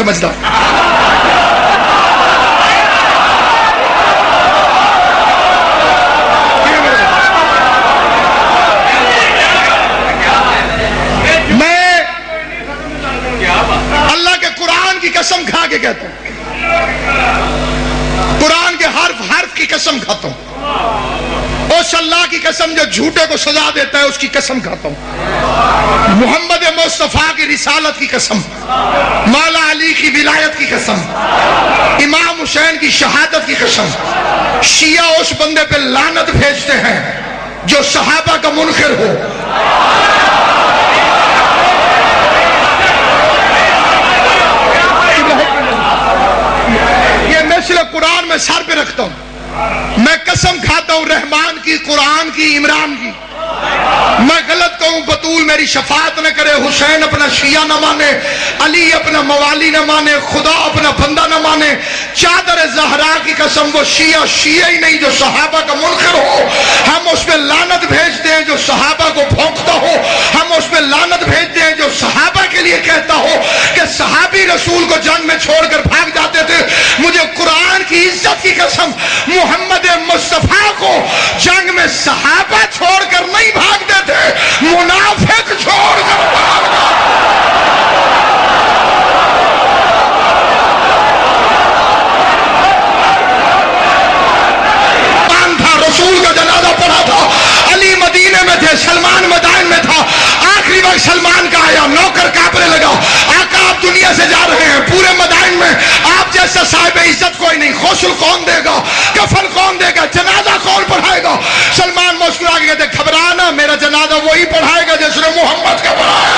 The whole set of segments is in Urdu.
سمجھتا ہوں. میں اللہ کے قرآن کی قسم کھا کے کہتا ہوں, قرآن کے حرف کی قسم کھاتا ہوں, اس اللہ کی قسم جو جھوٹے کو سزا دیتا ہے اس کی قسم کھاتا ہوں, محمد مصطفیٰ کی رسالت کی قسم, مولا علی کی ولایت کی قسم, امام حسین کی شہادت کی قسم. شیعہ اس بندے پہ لعنت بھیجتے ہیں جو صحابہ کا منکر ہو. یہ میں صرف قرآن میں سر پہ رکھتا ہوں, میں قسم کھاتا ہوں رحمان کی, قرآن کی, عمران کی. میں غلط کہوں بطول میری شفاعت نہ کرے, حسین اپنا شیعہ نہ مانے, علی اپنا موالی نہ مانے, خدا اپنا بندہ نہ مانے. چادر زہرا کی قسم وہ شیعہ ہی نہیں جو صحابہ کا منکر ہو. ہم اس پہ لعنت بھیجتے ہیں جو صحابہ کو بھونکتا ہو, ہم اس پہ لعنت بھیجتے ہیں جو صحابہ کے لیے کہتا ہو کہ صحابی رسول کو جنگ میں چھوڑ کر بھاگ جاتے تھے. مجھے قرآن کی عزت کی قسم محمد مصطفیٰ کو جنگ میں صحابہ چھوڑ کر نہیں بھاگتے تھے, منافق چھوڑ کر بھاگ تھا. رسول کا جنازہ پڑھا تھا, علی مدینے میں تھے, سلمان مدائن میں تھا. آخری وقت سلمان کا آیا, نوکر کانپنے لگا, آقا آپ دنیا سے جا رہے ہیں, پورے مدائن میں آپ جیسا صاحب عزت کوئی نہیں, غسل کون دے گا, کفن کون دے گا, جنازہ کون پڑھائے گا. سلمان مسکرا کے کہتے گھبرانا, میرا جنازہ وہی پڑھائے گا جس نے محمد کا پڑھایا.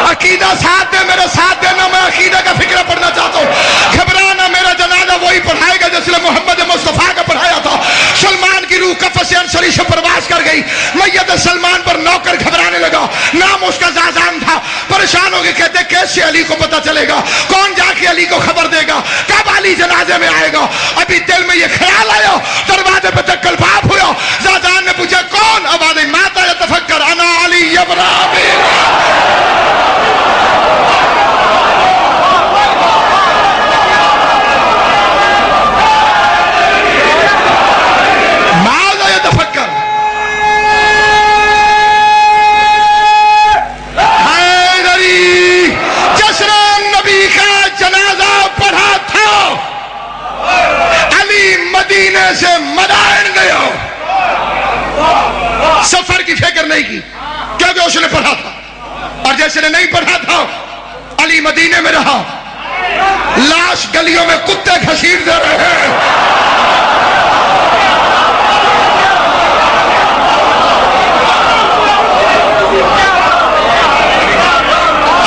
عقیدہ ساتھ دے, میرے ساتھ دینا, میں عقیدہ کا فکرہ پڑھنا چاہتا ہوں. گھبرانا, میرا جنازہ وہی پڑھائے گا جس نے محمد مصطفیٰ کا پڑھایا تھا. سلمان کی روح کفن سے انصری سے پرواز کر گئی. میت سلمان پر نوکر گھبرانے لگا, نام اس کا زازان تھا. پریشان ہو کے کہتے کیسے علی کو پتہ چلے گا, کون جا کے علی کو خبر دے گا, کب علی جنازے میں آئے گا. ابھی دل میں یہ خیال آیا, دروازے پہ تکل باب ہوا. زازان نے پوچھا کون, آواز آئی ماتا یتفکر انا علی ابن ابی. سے مدائن گیا, سفر کی فکر نہیں کی کیونکہ اس نے پڑھا تھا, اور جیسے نے نہیں پڑھا تھا علی مدینے میں رہا. لاش گلیوں میں کتے گھسیٹ دے رہے ہیں.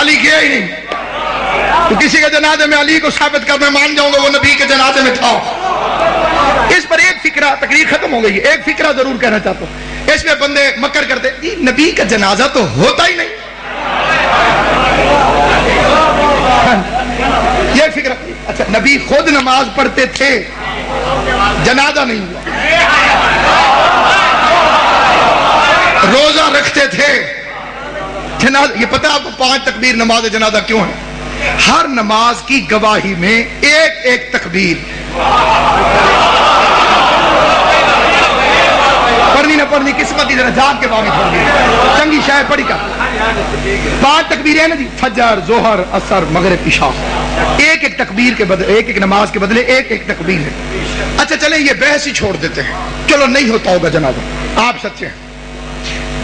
علی گیا ہی نہیں. تو کسی کے جنازے میں علی کو ثابت کر میں مان جاؤں گا وہ نبی کے جنازے میں تھا. اس پر ایک فکرہ, تقریر ختم ہو گئی, ایک فکرہ ضرور کہنا چاہتا ہوں. اس میں بندے مکر کرتے جی نبی کا جنازہ تو ہوتا ہی نہیں. یہ فکرہ, اچھا نبی خود نماز پڑھتے تھے, جنازہ نہیں ہوا. روزہ رکھتے تھے, جنازہ. یہ پتہ آپ کو 5 تکبیر نماز جنازہ کیوں ہے؟ ہر نماز کی گواہی میں ایک ایک تکبیر. پڑھنی نہ پڑھنی قسمت ادھر جان کے باغی پڑھ گئی, چنگی شاید پڑھی کا. 5 تکبیریں ہیں نا جی, فجر, ظہر, عصر, مغرب, عشاء. ایک ایک تکبیر کے بدلے, ایک ایک نماز کے بدلے ایک ایک تکبیر ہے. اچھا چلیں یہ بحث ہی چھوڑ دیتے ہیں, چلو نہیں ہوتا ہوگا جنازہ, آپ سچے ہیں.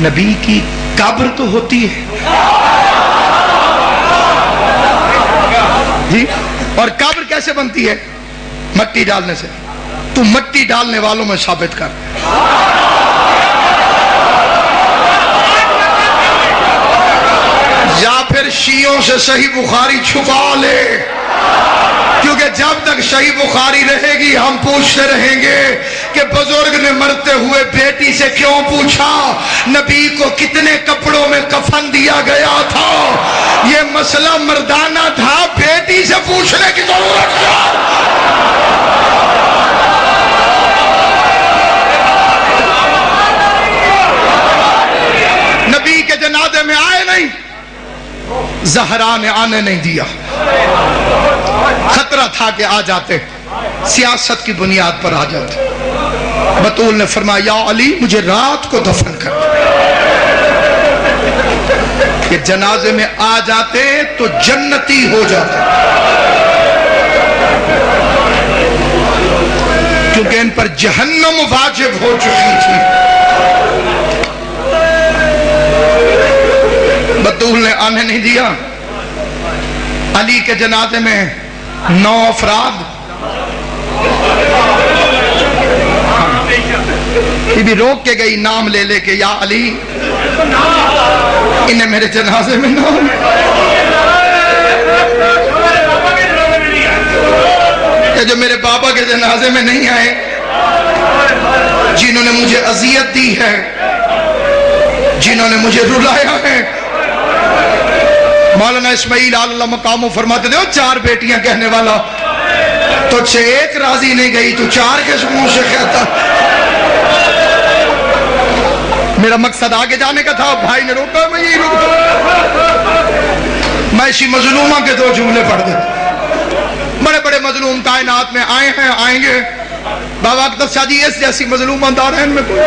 نبی کی قبر تو ہوتی ہے جی, اور قبر کیسے بنتی ہے؟ مٹی ڈالنے سے. تو مٹی ڈالنے والوں میں ثابت کر. یا پھر شیعوں سے صحیح بخاری چھپا لے, کیونکہ جب تک صحیح بخاری رہے گی ہم پوچھتے رہیں گے کہ بزرگ نے مرتے ہوئے بیٹی سے کیوں پوچھا, نبی کو کتنے کپڑوں میں کفن دیا گیا تھا. یہ مسئلہ مردانہ تھا, بیٹی سے پوچھنے کی ضرورت کیا. نبی کے جنازے میں آئے نہیں, زہرا نے آنے نہیں دیا، خطرہ تھا کہ آ جاتے، سیاست کی بنیاد پر آ جاتے۔ بطول نے فرمایا یا علی مجھے رات کو دفن کر، کہ جنازے میں آ جاتے تو جنتی ہو جاتے، کیونکہ ان پر جہنم واجب ہو چکی تھی۔ بطول نے آنے نہیں دیا۔ علی کے جنازے میں 9 افراد، بی بی روک کے گئی نام لے لے کے، یا علی انہیں میرے جنازے میں نام، کہ جو میرے بابا کے جنازے میں نہیں آئے، جنہوں نے مجھے اذیت دی ہے، جنہوں نے مجھے رلایا ہے۔ مولانا اسماعیل اللہ مقامو فرماتے تھے 4 بیٹیاں کہنے والا، تو 1 راضی نہیں گئی تو 4 کے منہ سے کہتا۔ میرا مقصد آگے جانے کا تھا، بھائی نے روکا، میں یہی روکتا، میں اسی مظلومہ کے 2 جملے پڑھ دیتا۔ بڑے بڑے مظلوم کائنات میں آئے ہیں، آئیں گے، بابا اکتب شاہ جی اس جیسی مظلوم دارین میں کوئی،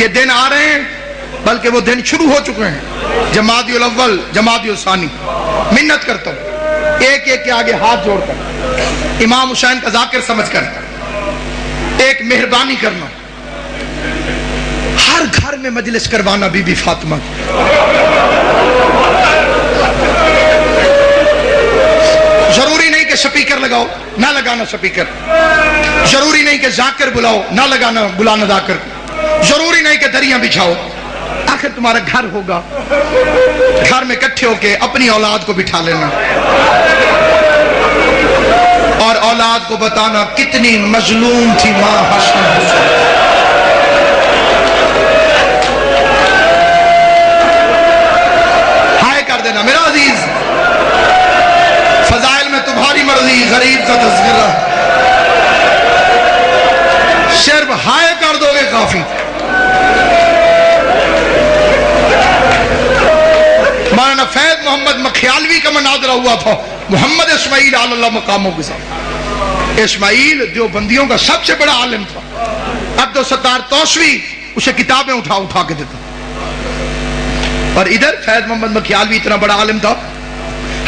یہ دن آ رہے ہیں، بلکہ وہ دن شروع ہو چکے ہیں۔ جمادی الاول، جمادی الثانی، منت کرتا ہوں ایک ایک کے آگے ہاتھ جوڑ کر، امام حسین کا ذاکر سمجھ کر ایک مہربانی کرنا، ہر گھر میں مجلس کروانا بی بی فاطمہ، ضروری نہیں کہ سپیکر لگاؤ، نہ لگانا سپیکر، ضروری نہیں کہ ذاکر بلاؤ، نہ بلانا ذاکر، ضروری نہیں کہ دریاں بچھاؤ، آخر تمہارا گھر ہوگا، گھر میں اکٹھے ہو کے اپنی اولاد کو بٹھا لینا اور اولاد کو بتانا کتنی مظلوم تھی ماں حسن حسین۔ ہائے کر دینا میرا عزیز، فضائل میں تمہاری مرضی، غریب کا تذکرہ، صرف ہائے کر دو گے کافی۔ مولانا فیض محمد مکھیالوی کا مناظرہ ہوا تھا محمد اسماعیل اللہ مقاموں کے ساتھ۔ اسماعیل دیوبندیوں کا سب سے بڑا عالم تھا، عبدالستار توسوی اسے کتابیں اٹھا کے دیتا، اور ادھر فیض محمد مکھیالوی اتنا بڑا عالم تھا،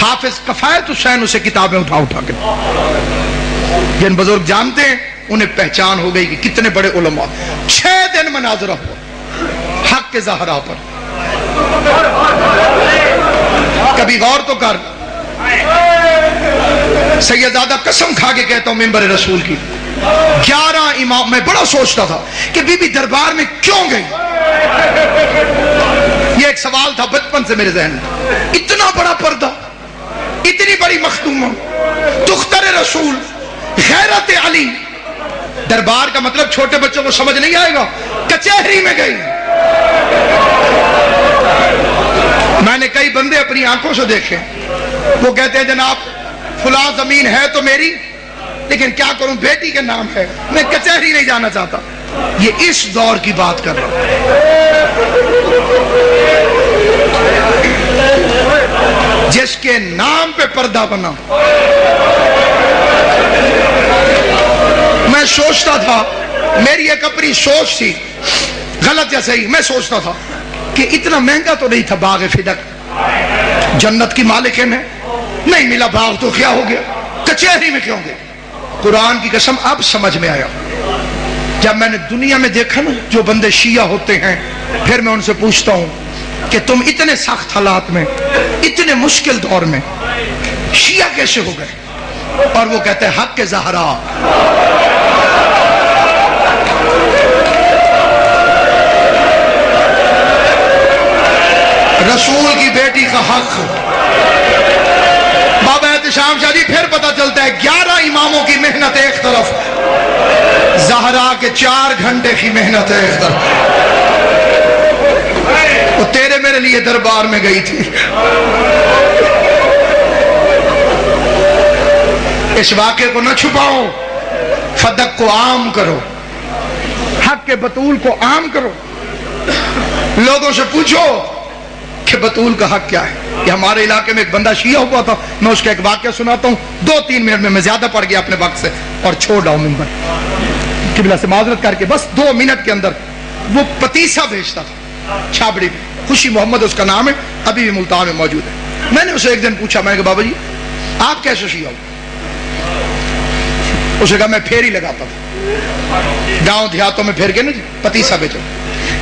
حافظ کفایت حسین اسے کتابیں اٹھا کے دیتا۔ جن بزرگ جانتے ہیں انہیں پہچان ہو گئی کہ کتنے بڑے علماء۔ 6 دن مناظرہ ہوا حق کے زہرا پر۔ کبھی غور تو کر، سیدزادہ قسم کھا کے کہتا ہوں منبر رسول کی، 11 امام، میں بڑا سوچتا تھا کہ بی بی دربار میں کیوں گئی، یہ ایک سوال تھا بچپن سے میرے ذہن میں۔ اتنا بڑا پردہ، اتنی بڑی مخدومہ، دختر رسول، غیرت علی، دربار کا مطلب چھوٹے بچوں کو سمجھ نہیں آئے گا، کچہری میں گئی۔ میں نے کئی بندے اپنی آنکھوں سے دیکھے، وہ کہتے ہیں جناب فلاں زمین ہے تو میری، لیکن کیا کروں بیٹی کے نام ہے، میں کچہری نہیں جانا چاہتا۔ یہ اس دور کی بات کر رہا ہوں۔ جس کے نام پہ پردہ بنا، میں سوچتا تھا، میری ایک اپنی سوچ تھی، غلط یا صحیح، میں سوچتا تھا کہ اتنا مہنگا تو نہیں تھا باغ فدق، جنت کی مالکن ہے، نہیں ملا باغ تو کیا ہو گیا، کچہری میں کیوں گئے؟ قرآن کی قسم اب سمجھ میں آیا۔ جب میں نے دنیا میں دیکھا نا جو بندے شیعہ ہوتے ہیں، پھر میں ان سے پوچھتا ہوں کہ تم اتنے سخت حالات میں، اتنے مشکل دور میں شیعہ کیسے ہو گئے؟ اور وہ کہتے ہیں حق کے زہرا، رسول کی بیٹی کا حق۔ بابا احتشام شاہ جی پھر پتہ چلتا ہے 11 اماموں کی محنت ایک طرف، زہرا کے 4 گھنٹے کی محنت ہے ایک طرف۔ وہ تیرے میرے لیے دربار میں گئی تھی۔ اس واقعے کو نہ چھپاؤ، فدق کو عام کرو، حق کے بطول کو عام کرو۔ لوگوں سے پوچھو کہ بطول کا حق کیا ہے. کہ ہمارے علاقے میں ایک بندہ شیعہ ہوا تھا, میں اس کا ایک واقعہ سناتا ہوں 2-3 منٹ میں زیادہ پڑ گیا اپنے وقت سے اور چھوڑ رہا ہوں ممبر. قبلہ سے معذرت کر کے بس 2 منٹ کے اندر وہ پتیسا بھیجتا تھا چھابڑی میں, خوشی محمد اس کا نام ہے, ابھی بھی ملتان میں موجود ہے. میں نے اسے ایک دن پوچھا, میں نے کہا بابا جی آپ کیسے شیعہ ہو؟ اس نے کہا میں پھیری لگاتا تھا گاؤں دیہاتوں میں پھیر کے نا پتیسا بیچو,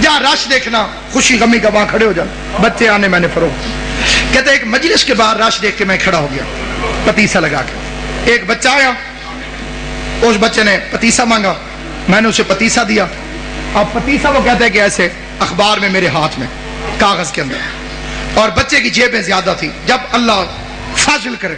جہاں رش دیکھنا خوشی غمی کا وہاں کھڑے ہو جانا, بچے آنے میں نے فروخت. کہتے ایک مجلس کے باہر رش دیکھ کے میں کھڑا ہو گیا پتیسا لگا کے. ایک بچہ آیا, اس بچے نے پتیسا مانگا, میں نے اسے پتیسا دیا. اب پتیسا وہ کہتے ہیں کہ ایسے اخبار میں میرے ہاتھ میں کاغذ کے اندر, اور بچے کی جیبیں زیادہ تھی. جب اللہ فاضل کرے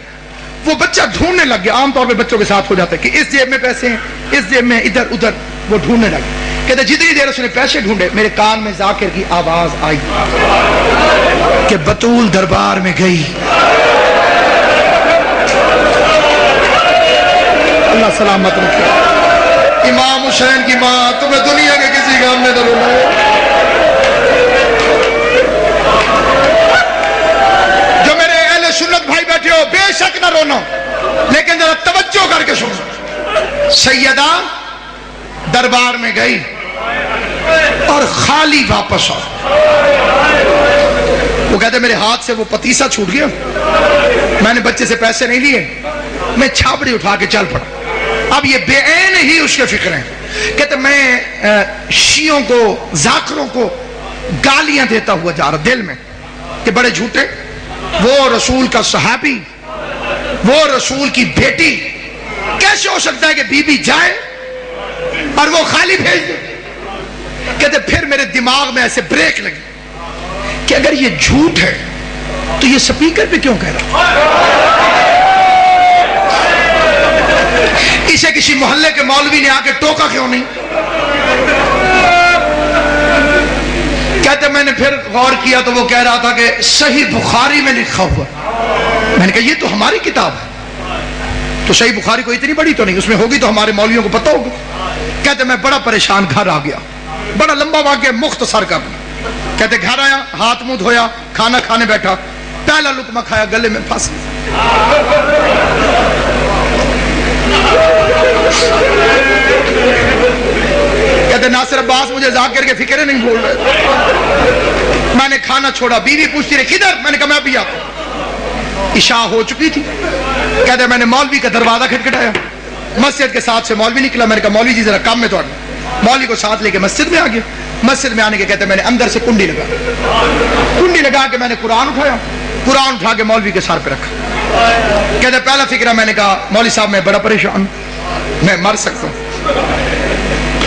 وہ بچہ ڈھونڈنے لگ گیا, عام طور پہ بچوں کے ساتھ ہو جاتا ہے کہ اس جیب میں پیسے ہیں, اس جیب میں, ادھر ادھر, وہ ڈھونڈنے لگا. کہتے جتنی دیر اس نے پیسے ڈھونڈے میرے کان میں ذاکر کی آواز آئی کہ بطول دربار میں گئی. اللہ سلامت رکھے. امام حسین کی ماں تمہیں دنیا کے کسی کام میں نہ رونا ہے. جو میرے اہل سنت بھائی بیٹھے ہو بے شک نہ رونا, لیکن ذرا توجہ کر کے سنو. سیدہ دربار میں گئی اور خالی واپس آ. وہ کہتے میرے ہاتھ سے وہ پتیسا چھوٹ گیا, میں نے بچے سے پیسے نہیں لیے, میں چھاپڑی اٹھا کے چل پڑا. اب یہ بے عین ہی اس کے فکر ہیں. کہتے میں شیعوں کو, ذاکروں کو گالیاں دیتا ہوا جا رہا دل میں کہ بڑے جھوٹے, وہ رسول کا صحابی, وہ رسول کی بیٹی, کیسے ہو سکتا ہے کہ بی بی جائے اور وہ خالی بھیج دے. کہتے پھر میرے دماغ میں ایسے بریک لگی کہ اگر یہ جھوٹ ہے تو یہ سپیکر پہ کیوں کہہ رہا, اسے کسی محلے کے مولوی نے آ کے ٹوکا کیوں نہیں. کہتے میں نے پھر غور کیا تو وہ کہہ رہا تھا کہ صحیح بخاری میں لکھا ہوا. میں نے کہا یہ تو ہماری کتاب ہے, تو صحیح بخاری کو اتنی بڑی تو نہیں, اس میں ہوگی تو ہمارے مولویوں کو پتہ ہوگا. کہتے میں بڑا پریشان گھر آ گیا, بڑا لمبا واقعہ مختصر کر. کہتے گھر آیا, ہاتھ منہ دھویا, کھانا کھانے بیٹھا, پہلا لقمہ کھایا گلے میں پھنس. کہتے ناصر عباس مجھے ذاکر کے فکرے نہیں بھول رہے. میں نے کھانا چھوڑا, بیوی پوچھتی رہی کدھر, میں نے کہا میں بھی آتا ہوں. عشاء ہو چکی تھی. کہتے میں نے مولوی کا دروازہ کھٹکھٹایا, مسجد کے ساتھ سے مولوی نکلا. میں نے کہا مولوی جی ذرا کام میں تو آنا. مولوی کو ساتھ لے کے مسجد میں آ گیا. مسجد میں آنے کے کہتے میں نے اندر سے کنڈی لگا کے میں نے قرآن اٹھایا, قرآن اٹھا کے مولوی کے سر پہ رکھا. کہتے پہلا فکرہ میں نے کہا مولوی صاحب میں بڑا پریشان ہوں, میں مر سکتا ہوں.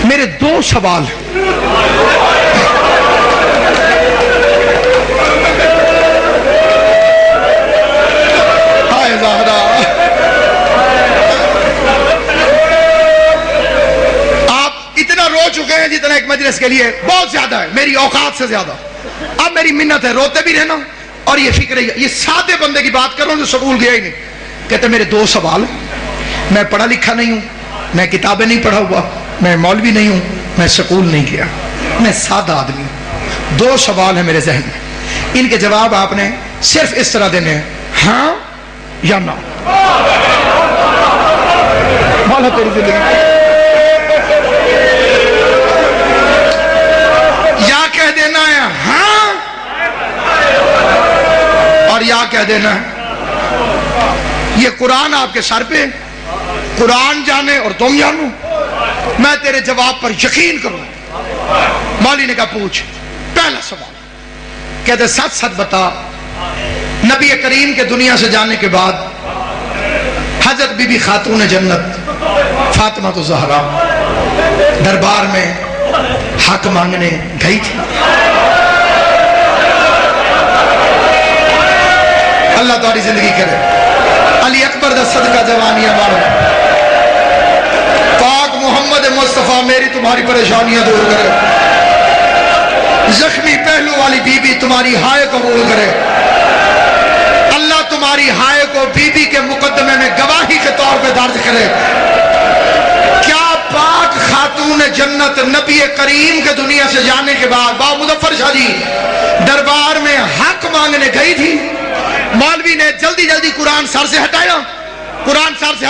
میرے 2 سوال ہیں. ہائے زہرا, آپ اتنا رو چکے ہیں جتنا ایک مجلس کے لیے بہت زیادہ ہے, میری اوقات سے زیادہ. اب میری منت ہے روتے بھی رہنا, اور یہ فکر ہے, یہ سادے بندے کی بات کروں جو سکول گیا ہی نہیں. کہتے میرے 2 سوال ہیں. میں پڑھا لکھا نہیں ہوں, میں کتابیں نہیں پڑھا ہوا, میں مولوی نہیں ہوں, میں سکول نہیں گیا, میں سادہ آدمی ہوں. 2 سوال ہیں میرے ذہن میں, ان کے جواب آپ نے صرف اس طرح دینے ہیں, ہاں یا نہ. مولا تیری زندگی. یا کہہ دینا ہے ہاں, اور یا کہہ دینا ہے یہ قرآن آپ کے سر پہ, قرآن جانے اور تم جانو, میں تیرے جواب پر یقین کروں. مولوی نے کہا پوچھ. پہلا سوال, کہتے سچ سچ بتا, نبی کریم کے دنیا سے جانے کے بعد حضرت بی بی خاتون جنت فاطمہ الزہرا دربار میں حق مانگنے گئی تھی. اللہ تمہاری زندگی کرے. علی اکبر دا صدقہ جوانیاں مارو. پاک محمد مصطفیٰ میری تمہاری پریشانیاں دور کرے. زخمی پہلو والی بی بی تمہاری ہائے قبول کرے. اللہ تمہاری ہائے کو بی بی کے مقدمے میں گواہی کے طور پہ درج کرے. کیا پاک خاتون جنت نبی کریم کے دنیا سے جانے کے بعد بابا مظفر شاہ جی دربار میں حق مانگنے گئی تھی. مولوی نے جلدی جلدی قرآن سر سے ہٹایا. قرآن سر سے